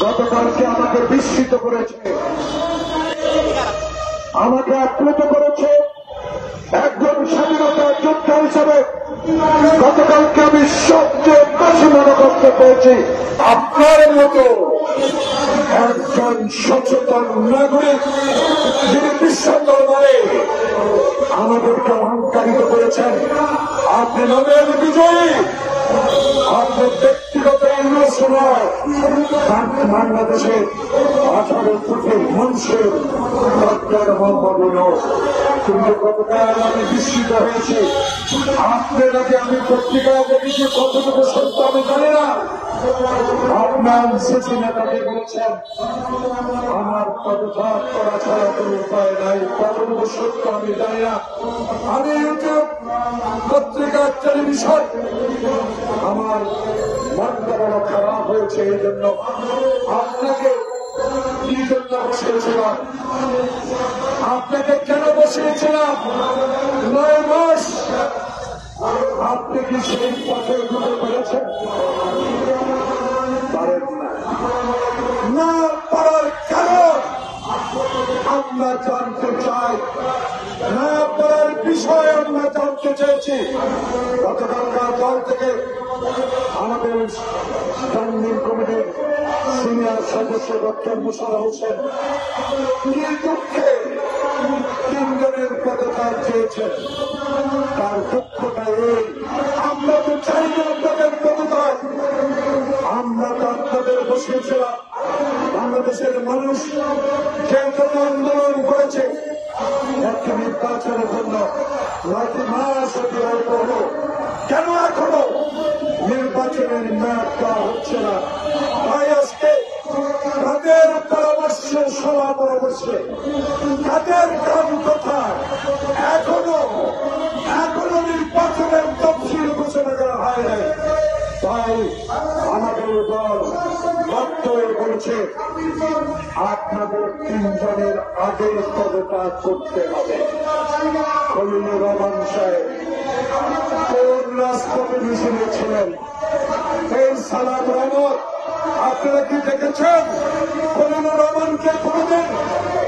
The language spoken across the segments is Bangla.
গতকালকে আমাকে বিস্মিত করেছে, আমাকে আপ্লুত করেছে একজন স্বাধীনতা যোদ্ধা হিসেবে। গতকালকে আমি সবচেয়ে বেশি মনে করতে পেরেছি আপনার মতো একজন সচেতন নাগরিক, যিনি বিশ্ব দরবারে আমাদেরকে অহংকারিত করেছেন। আপনি নোবেল বিজয়ী, আপনি ব্যক্তিগত নয়, বাংলাদেশের 18 কোটি মানুষের ডক্টর মোহাম্মদ ইউনূস। কিন্তু গতকাল আমি বিস্মিত হয়েছি, আপনাকে আমি পত্রিকায় দেখেছি, কতটুকু সত্য আমি জানি না। আপনার সিসি নেতাকে বলেছেন আমার পদত্যাগ করা ছাড়া কোনো উপায় নাই, কতটুকু সত্য আমি জানি না। আমি ইউটিউব পত্রিকা টেলিভিশন আমার মনটা বড় খারাপ হয়েছে, এই জন্য আপনাকে কি জন্য বসিয়েছিলাম, আপনাকে কেন বসিয়েছিলাম 9 মাস, আপনি কি সেই পথে ঢুকে পেরেছেন? পারেন না পারার কারণ আমরা জানতে চাই, না পারার বিষয়ে আমরা জানতে চেয়েছি। গতকালকার দল থেকে আমাদের স্ট্যান্ডিং কমিটির সিনিয়র সদস্য ডক্টর মুশাররফ হোসেন কি দুঃখে 3 জনের পদত্যাগ চেয়েছেন। তার দুঃখটা এই, আমরা তো চাই না আপনাদের পদত্যাগ, আমরা তো আপনাদের বসিয়েছিলাম। বাংলাদেশের মানুষ যে জন্য আন্দোলন করেছে একটি নির্বাচনের জন্য 9 মাস অতিবাহিত হল, কেন এখনো নির্বাচনের মেয়াদ দেওয়া হচ্ছে না? তাই আজকে তাদের পরামর্শে, সভা পরামর্শে তাদের কাম কোথায়? এখনো নির্বাচনের তফসিল ঘোষণা করা হয় নাই। তাই আমাদের দল বাধ্য হয়ে বলছে আপনাদের 3 জনের আগে পদত্যাগ করতে হবে। খলিলুর রহমান সাহেব কোন রাজপথে মিছিলে ছিলেন? এই সালাম রহমত আপনারা কি দেখেছেন? খলিলুর রহমানকে কোনদিন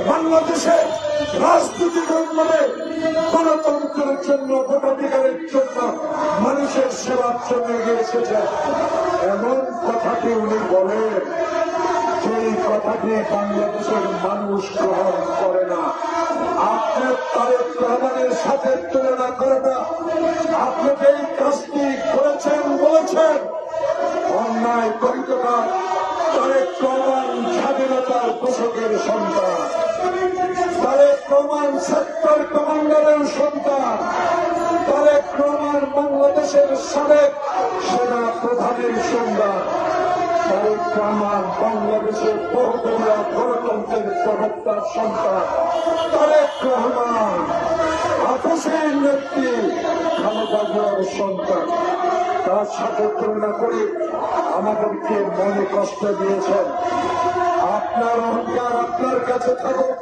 বাংলাদেশে রাজনৈতিক আন্দোলনে গণতন্ত্রের জন্য, ভোটাধিকারের জন্য, মানুষের সেবার জন্য এগিয়ে এসেছেন? এমন কথাটি উনি বলেন, সেই কথাটি বাংলাদেশের মানুষ গ্রহণ করে না। আপনি তারেক রহমানের সাথে তুলনা করে না। আপনি যেই কাজটি করেছেন, বলেছেন অন্যায় করিত না। তারেক রহমান স্বাধীনতার দশকের সন্তান, তারেক রহমান সেক্টর কমান্ডারের সন্তান, তারেক রহমান বাংলাদেশের সাবেক সেনা প্রধানের সন্তান, তারেক রহমান বাংলাদেশের বহুদলীয় গণতন্ত্রের প্রবক্তার সন্তান, তারেক রহমান আপসের নেত্রী খালেদা জিয়ার সন্তান। তার সাথে তুলনা করে আমাদেরকে মনে কষ্ট দিয়েছেন। আপনার অহংকার আপনার কাছে থাকুক,